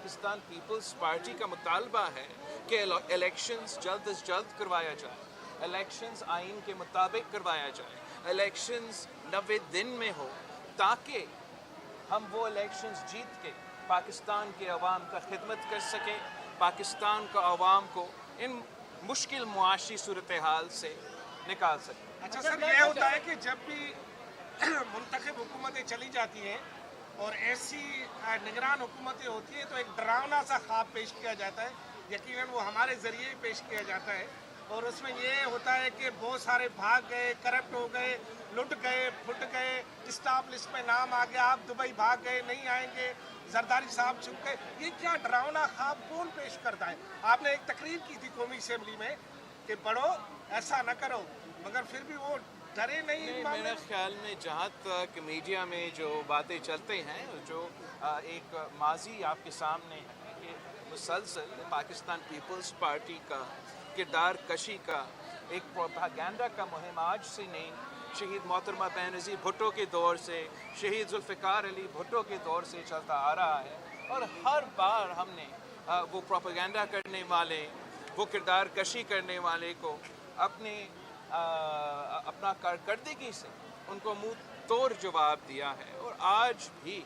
Pakistan Peoples party کا مطالبہ ہے کہ الیکشنز جلد از جلد کروایا جائے، الیکشنز آئین کے مطابق کروایا جائے، الیکشنز 90 دن میں ہو، تاکہ ہم وہ الیکشنز جیت کے پاکستان کے عوام کا خدمت کر سکیں، پاکستان کا عوام کو ان مشکل معاشی صورتحال سے نکال سکیں۔ اچھا سر، یہ ہوتا ہے کہ جب بھی منتخب حکومتیں چلی جاتی ہیں اور ایسی نگران حکومتیں ہوتی ہیں تو ایک ڈراؤنا سا خواب پیش کیا جاتا ہے، یقیناً وہ ہمارے ذریعے ہی پیش کیا جاتا ہے، اور اس میں یہ ہوتا ہے کہ بہت سارے بھاگ گئے، کرپٹ ہو گئے، لٹ گئے، پھٹ گئے، اسٹاف لسٹ میں نام آ گیا، آپ دبئی بھاگ گئے، نہیں آئیں گے، زرداری صاحب چھپ گئے۔ یہ کیا ڈراؤنا خواب کون پیش کرتا ہے؟ آپ نے ایک تقریر کی تھی قومی اسمبلی میں کہ بڑھو ایسا نہ کرو، مگر پھر بھی وہ ڈرے نہیں۔ میرے خیال میں جہاں تک میڈیا میں جو باتیں چلتے ہیں، جو ایک ماضی آپ کے سامنے ہے کہ مسلسل پاکستان پیپلز پارٹی کا کردار کشی کا ایک پروپیگنڈا کا مہم آج سے نہیں، شہید محترمہ بینظیر بھٹو کے دور سے، شہید ذوالفقار علی بھٹو کے دور سے چلتا آ رہا ہے، اور ہر بار ہم نے وہ پروپیگنڈا کرنے والے، وہ کردار کشی کرنے والے کو اپنا کارکردگی سے ان کو منہ توڑ جواب دیا ہے، اور آج بھی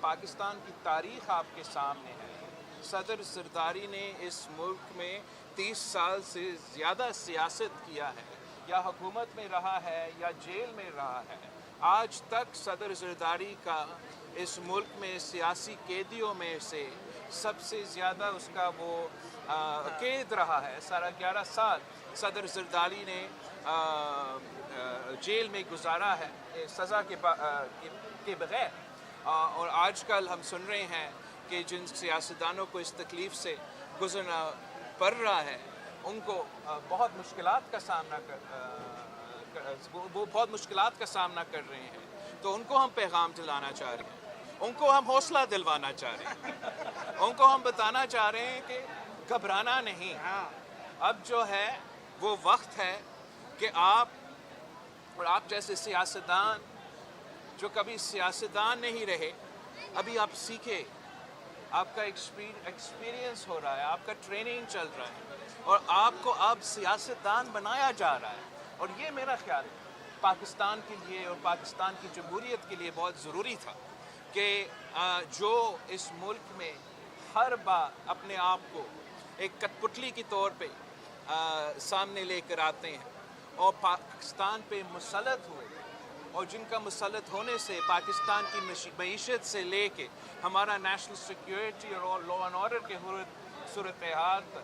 پاکستان کی تاریخ آپ کے سامنے ہے۔ صدر زرداری نے اس ملک میں 30 سال سے زیادہ سیاست کیا ہے، یا حکومت میں رہا ہے یا جیل میں رہا ہے۔ آج تک صدر زرداری کا اس ملک میں سیاسی قیدیوں میں سے سب سے زیادہ اس کا وہ قید رہا ہے، 11.5 سال صدر زرداری نے جیل میں گزارا ہے سزا کے بغیر، اور آج کل ہم سن رہے ہیں کہ جن سیاستدانوں کو اس تکلیف سے گزرنا پڑ رہا ہے، ان کو بہت مشکلات کا سامنا وہ بہت مشکلات کا سامنا کر رہے ہیں، تو ان کو ہم پیغام دلانا چاہ رہے ہیں، ان کو ہم حوصلہ دلوانا چاہ رہے ہیں، ان کو ہم بتانا چاہ رہے ہیں کہ گھبرانا نہیں، اب جو ہے وہ وقت ہے کہ آپ اور آپ جیسے سیاستدان جو کبھی سیاستدان نہیں رہے، ابھی آپ سیکھے، آپ کا ایکسپیرینس ہو رہا ہے، آپ کا ٹریننگ چل رہا ہے، اور آپ کو اب سیاستدان بنایا جا رہا ہے، اور یہ میرا خیال ہے پاکستان کے لیے اور پاکستان کی جمہوریت کے لیے بہت ضروری تھا کہ جو اس ملک میں ہر بار اپنے آپ کو ایک کٹ پتلی کے طور پہ سامنے لے کر آتے ہیں اور پاکستان پہ مسلط ہوئے، اور جن کا مسلط ہونے سے پاکستان کی معیشت سے لے کے ہمارا نیشنل سیکیورٹی اور لا اینڈ آرڈر کے صورتحال پر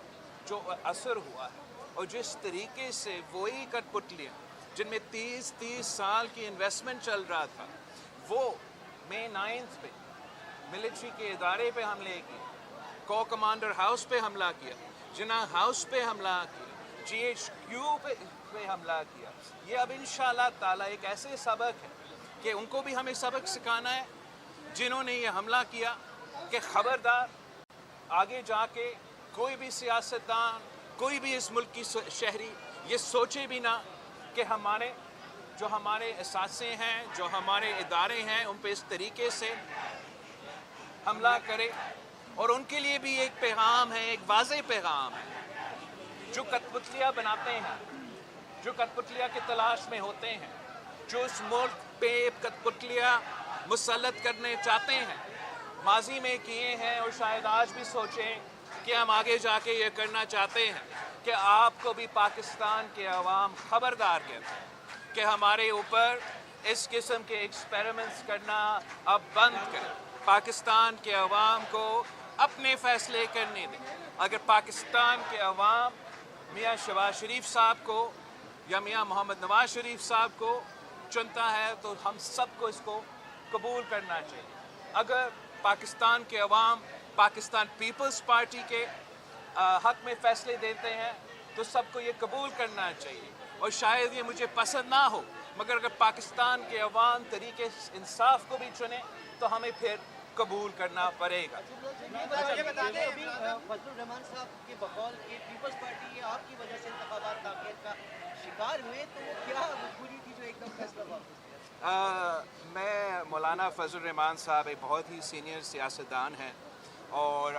جو اثر ہوا ہے، اور جس طریقے سے وہی کٹ پتلیاں جن میں 30 سال کی انویسٹمنٹ چل رہا تھا، وہ مئی 9 پہ ملٹری کے ادارے پہ حملے کیے، کو کمانڈر ہاؤس پہ حملہ کیا، جناح ہاؤس پہ حملہ کیا، GHQ پہ حملہ کیا۔ یہ اب انشاءاللہ تعالیٰ ایک ایسے سبق ہے کہ ان کو بھی ہمیں سبق سکھانا ہے جنہوں نے یہ حملہ کیا، کہ خبردار آگے جا کے کوئی بھی سیاستدان، کوئی بھی اس ملک کی شہری یہ سوچے بھی نہ کہ ہمارے اثاثے ہیں، جو ہمارے ادارے ہیں، ان پہ اس طریقے سے حملہ کرے۔ اور ان کے لیے بھی ایک پیغام ہے، ایک واضح پیغام ہے، جو کٹ پتلیاں بناتے ہیں، جو کٹ پتلیاں کی تلاش میں ہوتے ہیں، جو اس ملک پہ کٹ پتلیاں مسلط کرنے چاہتے ہیں، ماضی میں کیے ہیں اور شاید آج بھی سوچیں کہ ہم آگے جا کے یہ کرنا چاہتے ہیں، کہ آپ کو بھی پاکستان کے عوام خبردار کہتے ہیں کہ ہمارے اوپر اس قسم کے ایکسپیریمنٹس کرنا اب بند کریں، پاکستان کے عوام کو اپنے فیصلے کرنے دیں۔ اگر پاکستان کے عوام میاں شہباز شریف صاحب کو یا میاں محمد نواز شریف صاحب کو چنتا ہے تو ہم سب کو اس کو قبول کرنا چاہیے۔ اگر پاکستان کے عوام پاکستان پیپلز پارٹی کے حق میں فیصلے دیتے ہیں تو سب کو یہ قبول کرنا چاہیے، اور شاید یہ مجھے پسند نہ ہو، مگر اگر پاکستان کے عوام طریقے انصاف کو بھی چنے تو ہمیں پھر قبول کرنا پڑے گا۔ یہ بتا دیں ابھی فضل الرحمان صاحب کے بقول کہ پیپلز پارٹی یہ آپ کی وجہ سے انتخابات تاخیر کا شکار ہوئے، تو وہ کیا مجبوری تھی جو ایک دم فیصلہ واپس میں مولانا فضل الرحمان صاحب ایک بہت ہی سینئر سیاستدان ہیں، اور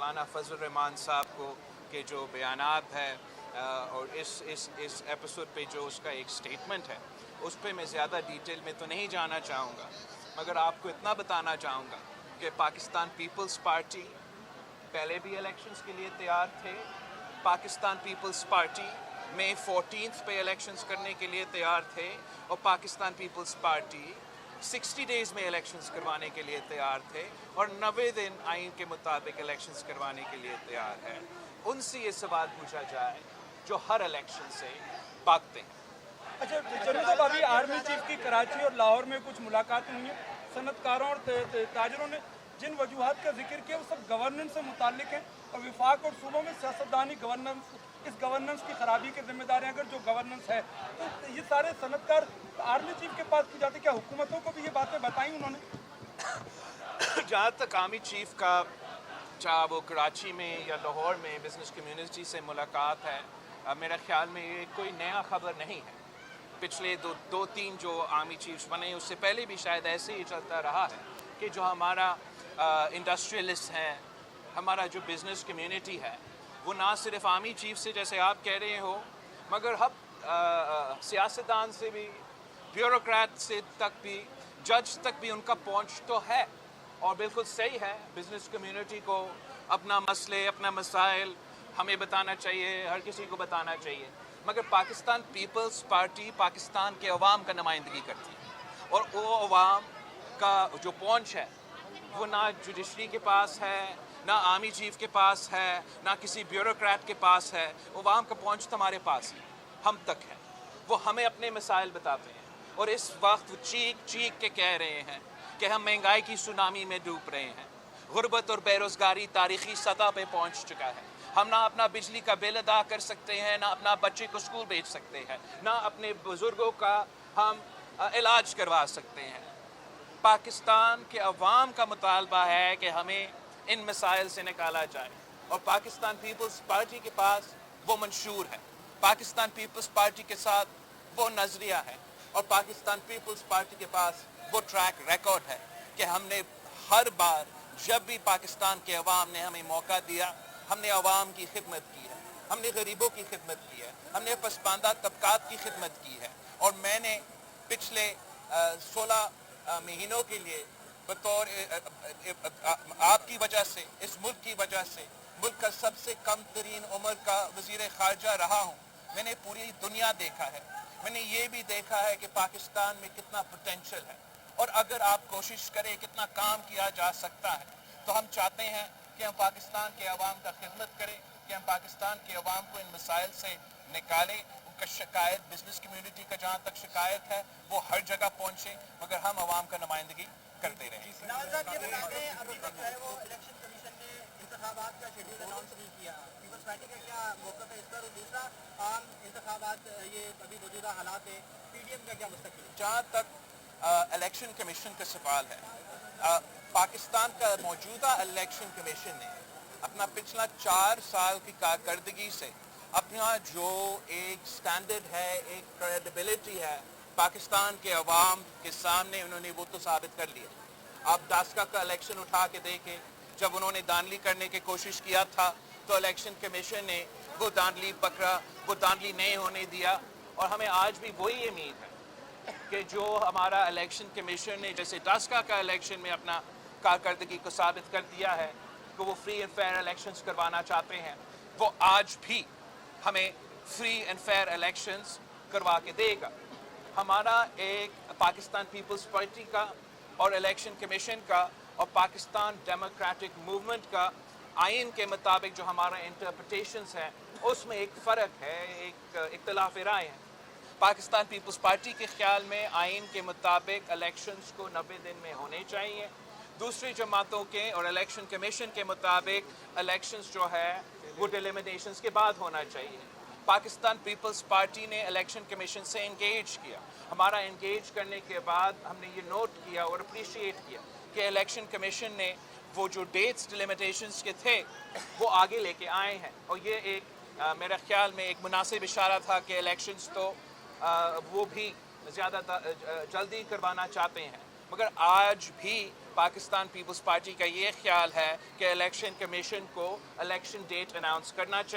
मौलाना फजल रहमान साहब को के जो बयानात है और इस एपिसोड पे जो उसका एक स्टेटमेंट है, उस पर मैं ज़्यादा डिटेल में तो नहीं जाना चाहूँगा, मगर आपको इतना बताना चाहूँगा कि पाकिस्तान पीपल्स पार्टी पहले भी इलेक्शंस के लिए तैयार थे। पाकिस्तान पीपल्स पार्टी मई 14 पे इलेक्शंस करने के लिए तैयार थे, और पाकिस्तान पीपल्स पार्टी 60 डेज़ में इलेक्शंस करवाने के लिए तैयार थे, और 90 दिन आइन के मुताबिक इलेक्शंस करवाने के लिए तैयार है। उनसे ये सवाल पूछा जाए जो हर इलेक्शन से भागते हैं। अच्छा जनरल साहब, अभी आर्मी चीफ की कराची और लाहौर में कुछ मुलाकातें हुई हैं। सनतकारों और ताजरों ने जिन वजूहात का जिक्र किया वो सब गवर्नेंस से मुतालिक हैं, और विफाक और सूबों में सियासतदानी इस गवर्नेंस की खराबी के जिम्मेदार हैं। अगर जो गवर्नेंस है तो ये सारे सनतकार आर्मी चीफ के पास की जाते, क्या हुकूमतों को भी ये बातें बताई उन्होंने? जहाँ तक आर्मी चीफ का, चाहे वो कराची में या लाहौर में बिज़नेस कम्युनिटी से मुलाकात है, मेरा ख्याल में ये कोई नया ख़बर नहीं है। पिछले दो तीन जो आर्मी चीफ्स बने उससे पहले भी शायद ऐसे ही चलता रहा है कि जो हमारा इंडस्ट्रियलिस्ट हैं, हमारा जो बिज़नेस कम्युनिटी है, वो ना सिर्फ आर्मी चीफ से जैसे आप कह रहे हो, मगर हम सियासतदान से भी, ब्यूरोक्रेट से तक भी, जज तक भी उनका पहुंच तो है, और बिल्कुल सही है। बिज़नेस कम्युनिटी को अपना मसले, अपना मसाइल हमें बताना चाहिए, हर किसी को बताना चाहिए, मगर पाकिस्तान पीपल्स पार्टी पाकिस्तान के अवाम का नुमाइंदगी करती है, और वो अवाम का जो पहुंच है वो ना जुडिशरी के पास है, ना आर्मी चीफ के पास है, ना किसी ब्यूरोक्रेट के पास है। अवाम का पहुंच तो हमारे पास है, हम तक है। वो हमें अपने मसाइल बताते हैं, और इस वक्त वो चीख के कह रहे हैं कि हम महंगाई की सुनामी में डूब रहे हैं, गुर्बत और बेरोज़गारी तारीख़ी सतह पे पहुंच चुका है, हम ना अपना बिजली का बिल अदा कर सकते हैं, ना अपना बच्चे को स्कूल भेज सकते हैं, ना अपने बुज़ुर्गों का हम इलाज करवा सकते हैं। पाकिस्तान के अवाम का मुतालबा है कि हमें इन मसाइल से निकाला जाए, और पाकिस्तान पीपल्स पार्टी के पास वो मंशूर है, पाकिस्तान पीपल्स पार्टी के साथ वो नज़रिया है, और पाकिस्तान पीपल्स पार्टी के पास वो ट्रैक रिकॉर्ड है कि हमने हर बार जब भी पाकिस्तान के अवाम ने हमें मौका दिया, हमने अवाम की खिदमत की है, हमने गरीबों की खिदमत की है, हमने पसमानदा तबकात की खिदमत की है। और मैंने पिछले 16 महीनों के लिए बतौर आपकी वजह से, इस मुल्क की वजह से, मुल्क का सबसे कम तरीन उम्र का वज़ीर ख़ारजा रहा हूँ। मैंने पूरी दुनिया देखा है, मैंने ये भी देखा है कि पाकिस्तान में कितना पोटेंशियल है, और अगर आप कोशिश करें कितना काम किया जा सकता है। तो हम चाहते हैं कि हम पाकिस्तान के अवाम का खिदमत करें, कि हम पाकिस्तान के अवाम को इन मसाइल से निकालें। उनका शिकायत, बिजनेस कम्युनिटी का जहाँ तक शिकायत है वो हर जगह पहुँचे, मगर हम अवाम का नुमाइंदगी करते रहें। अभी तक जो है वो इलेक्शन कमीशन ने इंतखाबात का शेड्यूल अनाउंस नहीं किया, पीपल्स पार्टी का क्या मौक़िफ़ है इस पर? और दूसरा, आम इंतखाबात ये अभी मौजूदा हालात है, पीडीएम का क्या मुस्तक़बिल? जहाँ तक इलेक्शन कमीशन का सवाल है, पाकिस्तान का मौजूदा इलेक्शन कमीशन ने अपना पिछला 4 साल की कारकर्दगी से अपना जो एक स्टैंडर्ड है, एक क्रेडिबिलिटी है पाकिस्तान के अवाम के सामने, उन्होंने वो तो साबित कर लिया। आप डास्का का इलेक्शन उठा के देखें, जब उन्होंने धांधली करने की कोशिश किया था तो इलेक्शन कमीशन ने वो धांधली पकड़ा, वो धांधली नहीं होने दिया। और हमें आज भी वही उम्मीद है कि जो हमारा इलेक्शन कमीशन ने जैसे डास्का का इलेक्शन में अपना कारकर्दगी को साबित कर दिया है कि वो फ्री एंड फेयर इलेक्शंस करवाना चाहते हैं, वो आज भी हमें फ्री एंड फेयर इलेक्शंस करवा के देगा। हमारा एक पाकिस्तान पीपल्स पार्टी का और इलेक्शन कमीशन का और पाकिस्तान डेमोक्रेटिक मूवमेंट का आइन के मुताबिक जो हमारा इंटरप्रिटेशंस है उसमें एक फ़र्क है, एक इख्तिलाफ राय है। पाकिस्तान पीपल्स पार्टी के ख्याल में आइन के मुताबिक इलेक्शंस को 90 दिन में होने चाहिए, दूसरी जमातों के और इलेक्शन कमीशन के मुताबिक इलेक्शंस जो है वो डिलिमिटेशंस के बाद होना चाहिए। पाकिस्तान पीपल्स पार्टी ने इलेक्शन कमीशन से इंगेज किया। हमारा इंगेज करने के बाद हमने ये नोट किया और अप्रिशिएट किया कि इलेक्शन कमीशन ने वो जो डेट्स डिलिमिटेशंस के थे वो आगे लेके आए हैं, और ये एक मेरे ख्याल में एक मुनासिब इशारा था कि इलेक्शंस तो वो भी ज़्यादा जल्दी करवाना चाहते हैं। मगर आज भी پاکستان پیپلز پارٹی کا یہ خیال ہے کہ الیکشن کمیشن کو الیکشن ڈیٹ اناؤنس کرنا چاہیے.